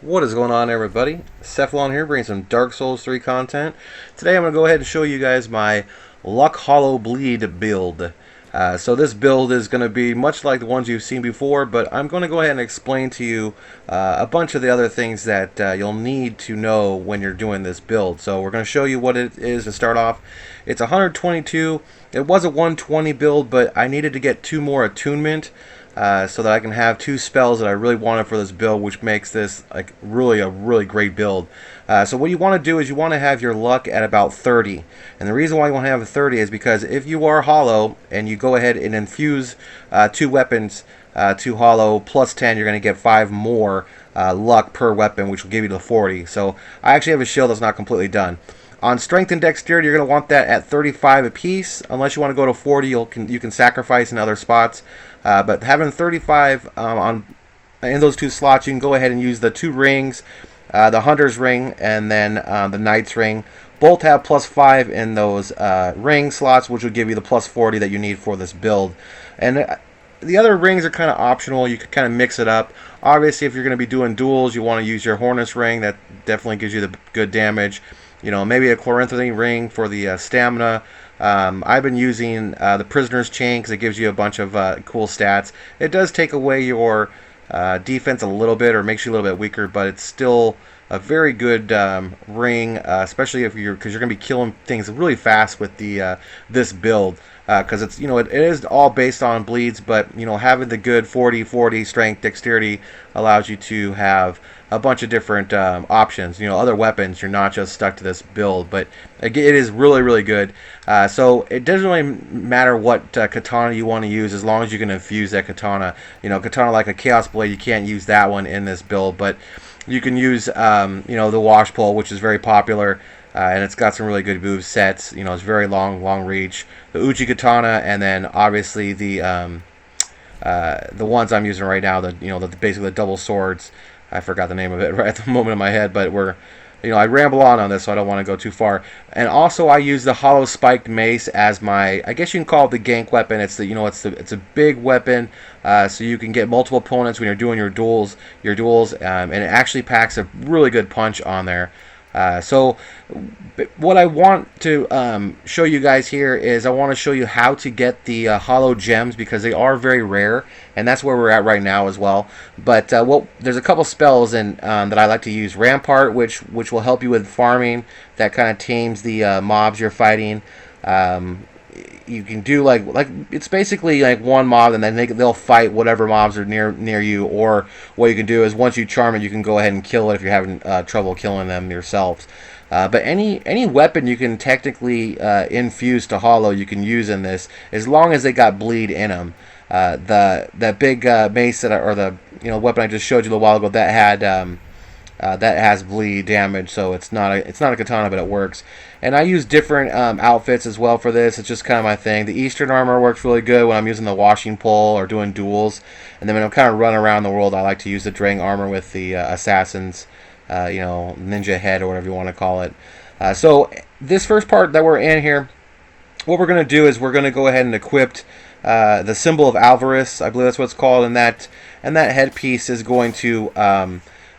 What is going on, everybody? Cephalon here, bringing some Dark Souls 3 content. Today I'm going to go ahead and show you guys my Luck Hollow Bleed build. So this build is going to be much like the ones you've seen before, but I'm going to go ahead and explain to you a bunch of the other things that you'll need to know when you're doing this build. So we're going to show you what it is to start off. It's 122. It was a 120 build, but I needed to get 2 more attunement. So that I can have 2 spells that I really wanted for this build, which makes this like a really great build. So what you want to do is you want to have your luck at about 30, and the reason why you want to have a 30 is because if you are hollow and you go ahead and infuse 2 weapons to hollow plus 10, you're going to get 5 more luck per weapon, which will give you the 40. So I actually have a shield that's not completely done. On strength and dexterity, you're going to want that at 35 apiece. Unless you want to go to 40, you can sacrifice in other spots. But having 35 in those 2 slots, you can go ahead and use the 2 rings, the Hunter's Ring and then the Knight's Ring. Both have plus 5 in those ring slots, which will give you the plus 40 that you need for this build. And the other rings are kind of optional. You could kind of mix it up. Obviously, if you're going to be doing duels, you want to use your Hornet's Ring. That definitely gives you the good damage. You know, maybe a Chloranthenine Ring for the stamina. I've been using the Prisoner's Chain because it gives you a bunch of cool stats. It does take away your defense a little bit or makes you a little bit weaker, but it's still a very good ring, especially if because you're going to be killing things really fast with the this build. Because it's it is all based on bleeds, but having the good 40 strength dexterity allows you to have a bunch of different options. Other weapons. You're not just stuck to this build, but it is really good. So it doesn't really matter what katana you want to use as long as you can infuse that katana. Katana like a Chaos Blade, you can't use that one in this build, but you can use the Wash Pole, which is very popular. And it's got some really good move sets. It's very long reach. The Uchi Katana, and then obviously the ones I'm using right now. Basically the double swords. I forgot the name of it right at the moment in my head, but I ramble on this, so I don't want to go too far. And also, I use the Hollow Spiked Mace as my, I guess you can call it the gank weapon. It's it's a big weapon, so you can get multiple opponents when you're doing your duels, and it actually packs a really good punch on there. So what I want to show you guys here is I want to show you how to get the hollow gems, because they are very rare, and that's where we're at right now as well. But there's a couple spells that I like to use. Rampart, which will help you with farming. That kind of tames the mobs you're fighting. You can do like it's basically like one mob, and then they'll fight whatever mobs are near you. Or what you can do is once you charm it, you can go ahead and kill it if you're having trouble killing them yourselves. But any weapon you can technically infuse to hollow, you can use in this, as long as they got bleed in them. That big mace or the weapon I just showed you a little while ago, that had that has bleed damage, so it's not a katana, but it works. And I use different outfits as well for this. It's just kind of my thing. The Eastern armor works really good when I'm using the washing pole or doing duels. And then when I'm kind of running around the world, I like to use the Drang armor with the assassins, ninja head or whatever you want to call it. So this first part that we're in here, what we're going to do is we're going to go ahead and equip the symbol of Avarice. I believe that's what it's called, and that headpiece is going to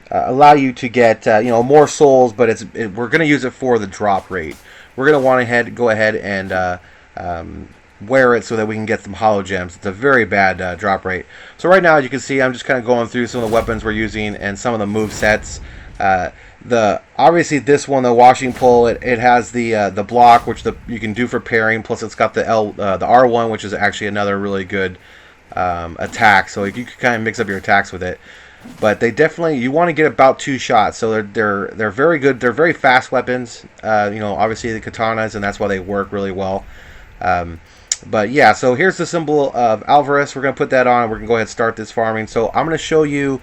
allow you to get more souls, but we're going to use it for the drop rate. We're going to want to go ahead and wear it so that we can get some hollow gems. It's a very bad drop rate. So right now, as you can see, I'm just kind of going through some of the weapons we're using and some of the move sets. Obviously this one, the washing pole, it has the block, which you can do for parrying. Plus it's got the R1, which is actually another really good attack. So you can kind of mix up your attacks with it. But you want to get about 2 shots. So they're very good. They're very fast weapons. Obviously the katanas, and that's why they work really well. But yeah, so here's the symbol of Avarice. We're going to put that on. We're going to go ahead and start this farming. So I'm going to show you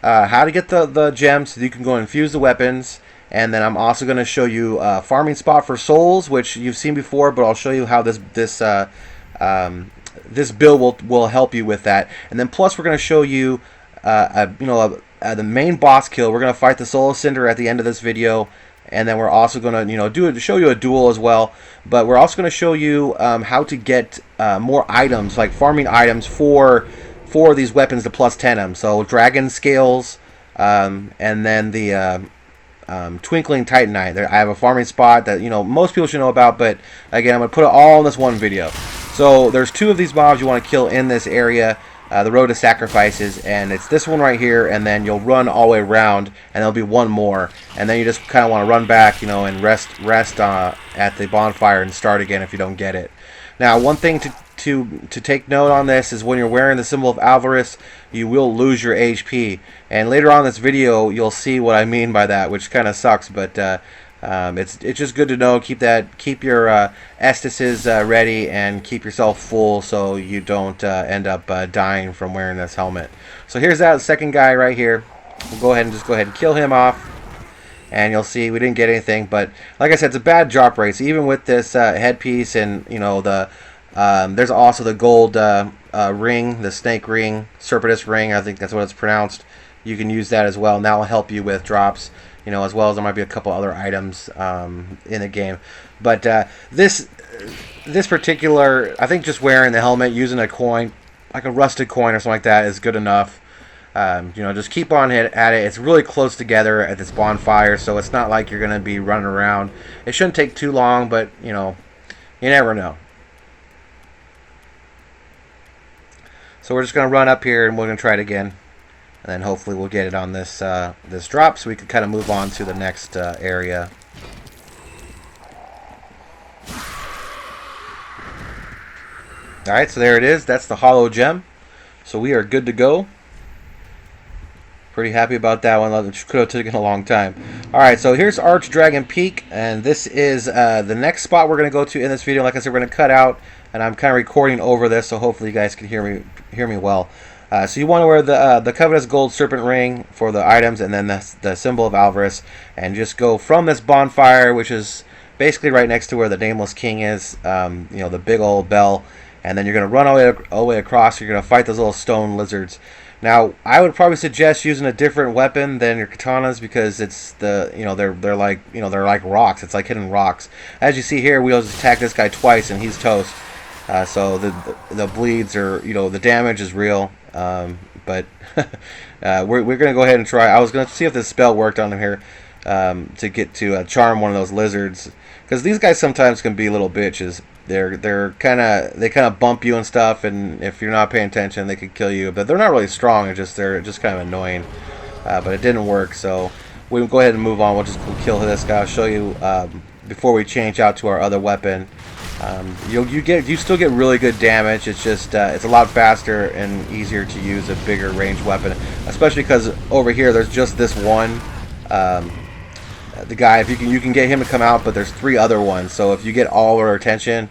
how to get the gems so you can go and infuse the weapons. And then I'm also going to show you a farming spot for souls, which you've seen before, but I'll show you how this build will help you with that. And then plus we're going to show you the main boss kill. We're going to fight the Soul Cinder at the end of this video, and then we're also going to show you a duel as well. But we're also going to show you how to get more items, like farming items for these weapons to plus 10 them. So dragon scales, and then the twinkling titanite. I have a farming spot that most people should know about, but again, I'm gonna put it all in this one video. So there's 2 of these mobs you want to kill in this area, the road to sacrifices, and it's this one right here, and then you'll run all the way around, and there'll be one more, and then you just kind of want to run back, and rest at the bonfire and start again if you don't get it. Now, one thing to take note on this is when you're wearing the symbol of avarice, you will lose your HP, and later on in this video you'll see what I mean by that, which kind of sucks, but it's just good to know. Keep your Estises ready and keep yourself full so you don't end up dying from wearing this helmet. So here's that second guy right here. We'll go ahead and kill him off, and you'll see we didn't get anything. But like I said, it's a bad drop rate. So even with this headpiece and there's also the gold ring, the snake ring, serpentis ring. I think that's what it's pronounced. You can use that as well, and that will help you with drops. As well as there might be a couple other items in the game. But this particular, I think just wearing the helmet, using a coin, like a rusted coin or something like that, is good enough. Just keep on at it. It's really close together at this bonfire, so it's not like you're going to be running around. It shouldn't take too long, but, you never know. So we're just going to run up here, and we're going to try it again. And then hopefully we'll get it on this this drop, so we can kind of move on to the next area. Alright, so there it is. That's the hollow gem. So we are good to go. Pretty happy about that one. It could have taken a long time. Alright, so here's Archdragon Peak, and this is the next spot we're going to go to in this video. Like I said, we're going to cut out, and I'm kind of recording over this, so hopefully you guys can hear me well. So you want to wear the Covetous Gold Serpent Ring for the items, and then the symbol of avarice, and just go from this bonfire, which is basically right next to where the Nameless King is, the big old bell, and then you're going to run all the way across. You're going to fight those little stone lizards. Now, I would probably suggest using a different weapon than your katanas, because it's they're like rocks. It's like hitting rocks. As you see here, we just attacked this guy twice, and he's toast. So the bleeds are, the damage is real. But we're going to go ahead and try. I was going to see if this spell worked on him here to get to charm one of those lizards, because these guys sometimes can be little bitches. They kind of bump you and stuff, and if you're not paying attention, they could kill you. But they're not really strong. They're just kind of annoying. But it didn't work, so we'll go ahead and move on. We'll kill this guy. I'll show you before we change out to our other weapon. You still get really good damage. It's just it's a lot faster and easier to use a bigger range weapon, especially because over here there's just this one. The guy, if you can get him to come out, but there's 3 other ones. So if you get all our attention,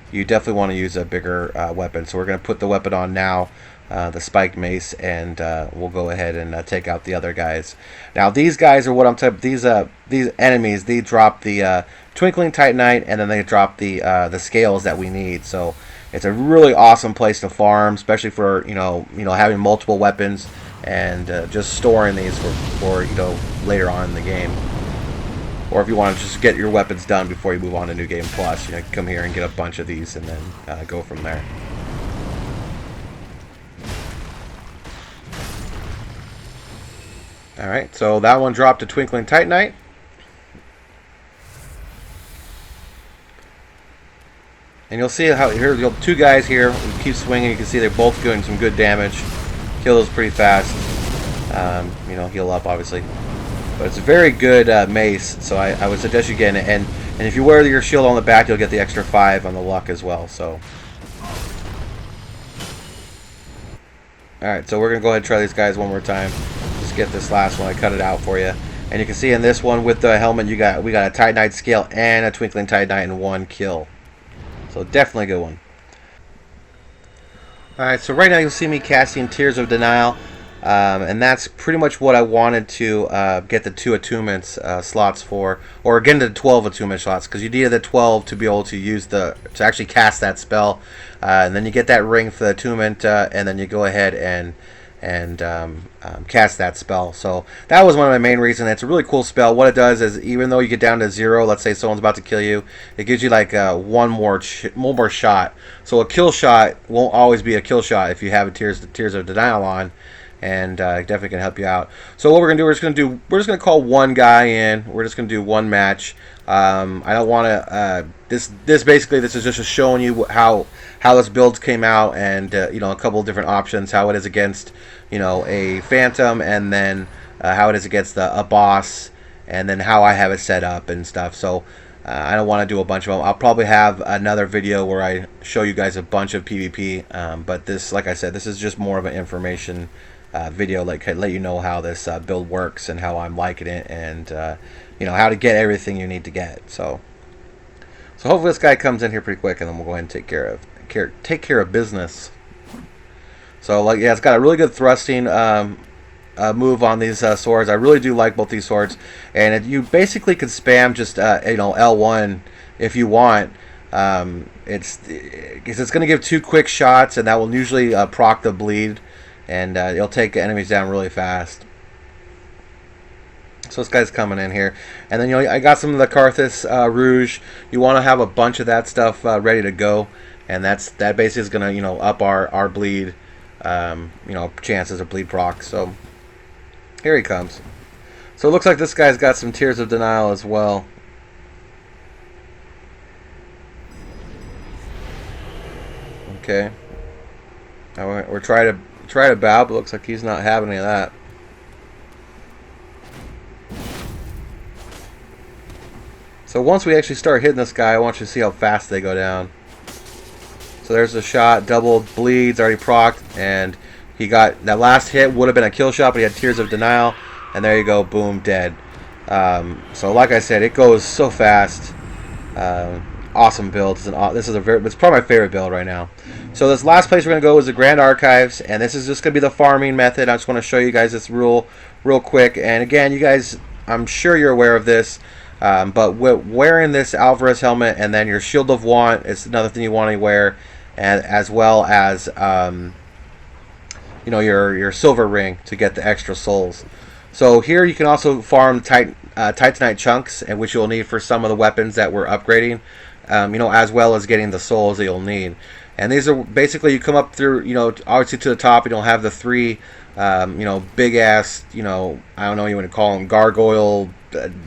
you definitely want to use a bigger weapon. So we're going to put the weapon on now, the spiked mace, and we'll go ahead and take out the other guys. Now these guys are what I'm talking. These enemies, they drop the twinkling titanite, and then they drop the scales that we need. So it's a really awesome place to farm, especially for having multiple weapons and just storing these for later on in the game. Or if you want to just get your weapons done before you move on to New Game Plus, come here and get a bunch of these and then go from there. Alright, so that one dropped a Twinkling Titanite. And you'll see how here's 2 guys here. We keep swinging. You can see they're both doing some good damage. Kill those pretty fast. Heal up obviously. But it's a very good mace, so I would suggest you get it. And if you wear your shield on the back, you'll get the extra 5 on the luck as well. So, all right, so we're gonna go ahead and try these guys one more time. Just get this last one. I cut it out for you, and you can see in this one with the helmet, we got a Titanite scale and a Twinkling Titanite in 1 kill. So definitely a good one. All right, so right now you'll see me casting Tears of Denial. And that's pretty much what I wanted to get the 2 attunements slots for, or again the 12 attunement slots, because you needed the 12 to be able to use to actually cast that spell, and then you get that ring for the attunement, and then you go ahead and cast that spell. So that was one of my main reasons. It's a really cool spell. What it does is, even though you get down to 0, let's say someone's about to kill you, it gives you like one more shot. So a kill shot won't always be a kill shot if you have a Tears of Denial on. and definitely can help you out. So what we're gonna do, we're just gonna call one guy in. We're just gonna do one match. I don't want to. This basically, this is just showing you how this build came out, and you know, a couple of different options, how it is against, you know, a phantom, and then how it is against a boss, and then how I have it set up and stuff. So I don't want to do a bunch of them. I'll probably have another video where I show you guys a bunch of PvP, but this, like I said, this is just more of an information video, like let you know how this build works and how I'm liking it, and you know, how to get everything you need to get. So hopefully this guy comes in here pretty quick, and then we'll go ahead and take care of business. So like, yeah, it's got a really good thrusting move on these swords. I really do like both these swords, and you basically can spam just you know, L1 if you want. It's going to give 2 quick shots, and that will usually proc the bleed, and it'll take enemies down really fast. So this guy's coming in here, and then, you know, I got some of the Karthus Rouge. You want to have a bunch of that stuff ready to go, and that basically is going to, you know, up our bleed, you know, chances of bleed proc. So here he comes. So it looks like this guy's got some Tears of Denial as well. Okay. Now we're trying to bow, but looks like he's not having any of that. So once we actually start hitting this guy, I want you to see how fast they go down. So there's a shot, double bleeds, already procced, and he got that last hit. Would have been a kill shot, but he had Tears of Denial, and there you go, boom, dead. So like I said, it goes so fast. Awesome build. It's probably my favorite build right now. So this last place we're gonna go is the Grand Archives, and this is just gonna be the farming method. I just want to show you guys this real quick. And again, you guys, I'm sure you're aware of this. But wearing this Alvarez helmet, and then your Shield of Want is another thing you want to wear, and as well as you know, your silver ring to get the extra souls. So here you can also farm titanite chunks, and which you'll need for some of the weapons that we're upgrading, you know, as well as getting the souls that you'll need. And these are basically, you come up through, you know, obviously to the top, and you'll have the 3 you know, big ass, you know, I don't know what you want to call them, gargoyle,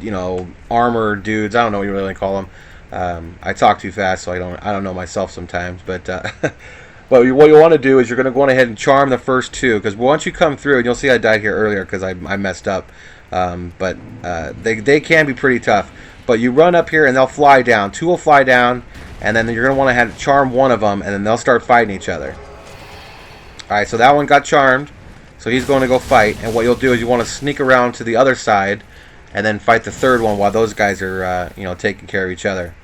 you know, armor dudes. I don't know what you really call them. I talk too fast, so I don't know myself sometimes. But but what you want to do is you're going to go ahead and charm the first 2, because once you come through, and you'll see I died here earlier because I messed up. But they can be pretty tough. But you run up here and they'll fly down. 2 will fly down, and then you're going to want to charm one of them, and then they'll start fighting each other. All right, so that one got charmed. So he's going to go fight, and what you'll do is you want to sneak around to the other side, and then fight the 3rd one while those guys are, you know, taking care of each other.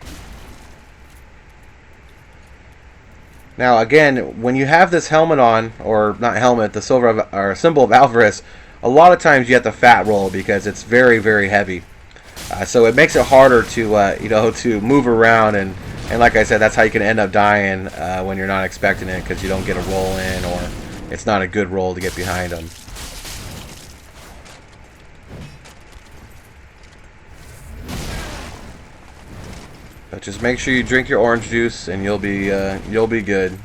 Now, again, when you have this helmet on, or not helmet, the silver or symbol of Alvarez, a lot of times you have to fat roll because it's very, very heavy. So it makes it harder to, you know, to move around, and like I said, that's how you can end up dying when you're not expecting it, because you don't get a roll in, or it's not a good roll to get behind them. But just make sure you drink your orange juice, and you'll be good.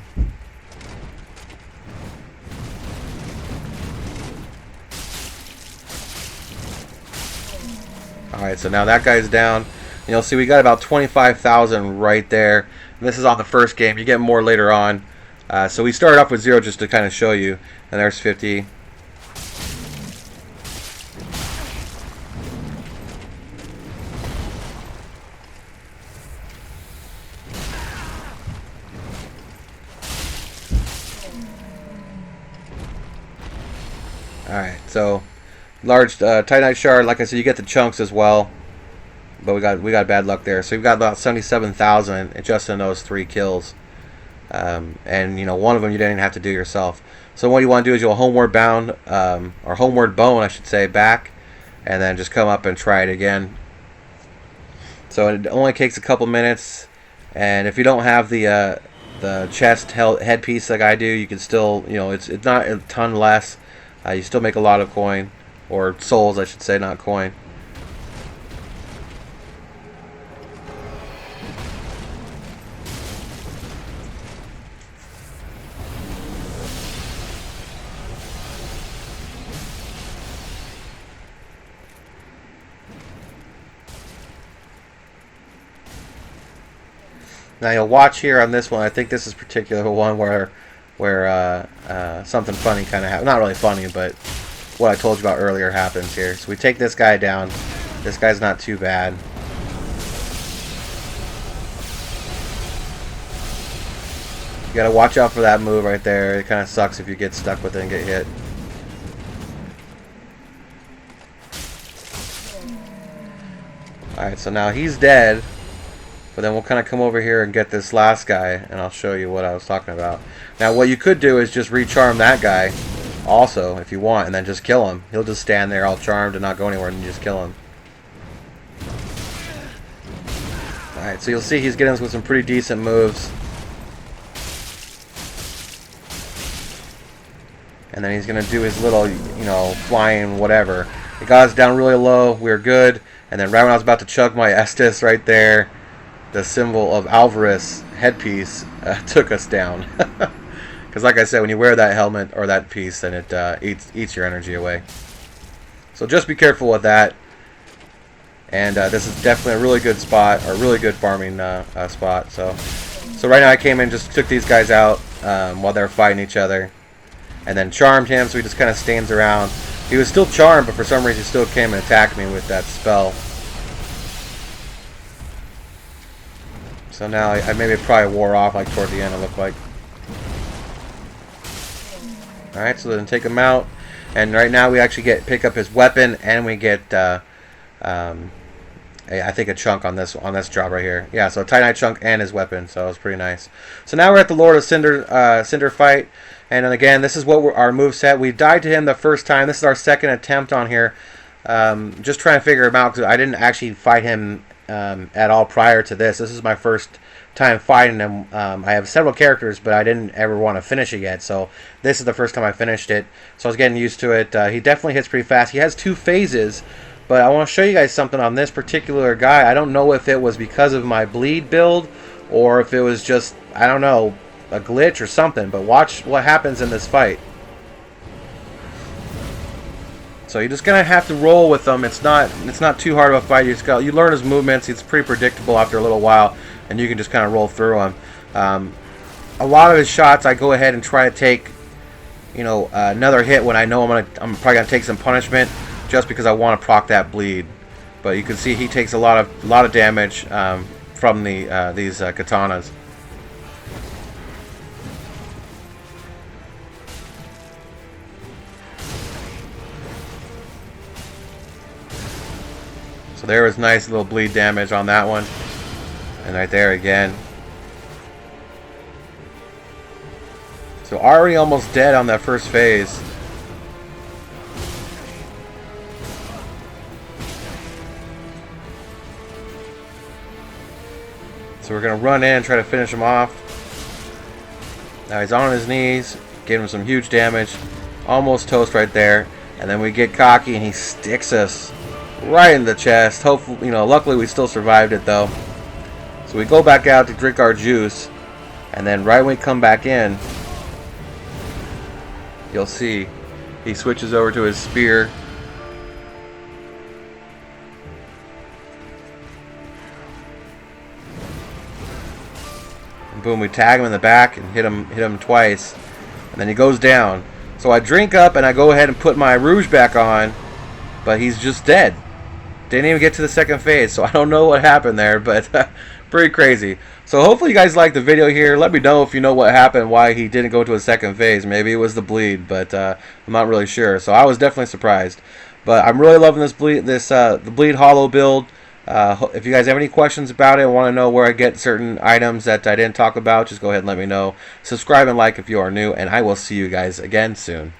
All right, so now that guy's down. And you'll see we got about 25,000 right there. And this is on the first game. You get more later on. So we started off with 0 just to kind of show you. And there's 50. Alright, so large titanite shard. Like I said, you get the chunks as well. But we got bad luck there. So we've got about 77,000 just in those 3 kills. And you know, one of them you didn't even have to do yourself. So what you want to do is you'll homeward bound, or homeward bone, I should say, back, and then just come up and try it again. So it only takes a couple minutes, and if you don't have the chest headpiece like I do, you can still, you know, it's not a ton less. You still make a lot of coin, or souls, I should say, not coin. Now you'll watch here on this one. I think this is particular one where something funny kind of happens. Not really funny, but what I told you about earlier happens here. So we take this guy down. This guy's not too bad. You gotta watch out for that move right there. It kind of sucks if you get stuck with it and get hit. Alright, so now he's dead. But then we'll kind of come over here and get this last guy, and I'll show you what I was talking about. Now what you could do is just recharm that guy also, if you want, and then just kill him. He'll just stand there all charmed and not go anywhere, and you just kill him. Alright, so you'll see he's getting us with some pretty decent moves. And then he's going to do his little, you know, flying whatever. He got us down really low. We were good. And then right when I was about to chug my Estus right there, the symbol of Alvarez headpiece took us down. Because like I said, when you wear that helmet or that piece, then it eats your energy away. So just be careful with that. And this is definitely a really good spot, or really good farming spot. So right now I came in, just took these guys out while they were fighting each other. And then charmed him, so he just kind of stands around. He was still charmed, but for some reason he still came and attacked me with that spell. So now I maybe it probably wore off like toward the end, it looked like. Alright, so then take him out. And right now we actually pick up his weapon, and we get I think a chunk on this job right here. Yeah, so a titanite chunk and his weapon, so it was pretty nice. So now we're at the Lord of Cinder fight. And then again, this is what our moveset. We died to him the first time. This is our second attempt on here. Just trying to figure him out, because I didn't actually fight him at all prior to this. This is my first time fighting him. I have several characters, but I didn't ever want to finish it yet. So this is the first time I finished it. So I was getting used to it. He definitely hits pretty fast. He has 2 phases. But I want to show you guys something on this particular guy. I don't know if it was because of my bleed build, or if it was just, I don't know, a glitch or something, but watch what happens in this fight. So you're just gonna have to roll with them. It's not too hard of a fight. You learn his movements. It's pretty predictable after a little while, and you can just kind of roll through him. A lot of his shots, I go ahead and try to take, you know, another hit when I know I'm probably gonna take some punishment, just because I want to proc that bleed. But you can see he takes a lot of damage from these katanas. So there was nice little bleed damage on that one. And right there again. So already almost dead on that first phase. So we're going to run in and try to finish him off. Now he's on his knees. Gave him some huge damage. Almost toast right there. And then we get cocky and he sticks us right in the chest. Hopefully, you know, luckily we still survived it though. So we go back out to drink our juice, and then right when we come back in, you'll see he switches over to his spear. And boom, we tag him in the back and hit him twice, and then he goes down. So I drink up and I go ahead and put my rouge back on, but he's just dead. Didn't even get to the second phase, so I don't know what happened there, but pretty crazy. So hopefully you guys liked the video here. Let me know if you know what happened, why he didn't go to a second phase. Maybe it was the bleed, but I'm not really sure. So I was definitely surprised. But I'm really loving this the bleed hollow build. If you guys have any questions about it, want to know where I get certain items that I didn't talk about, just go ahead and let me know. Subscribe and like if you are new, and I will see you guys again soon.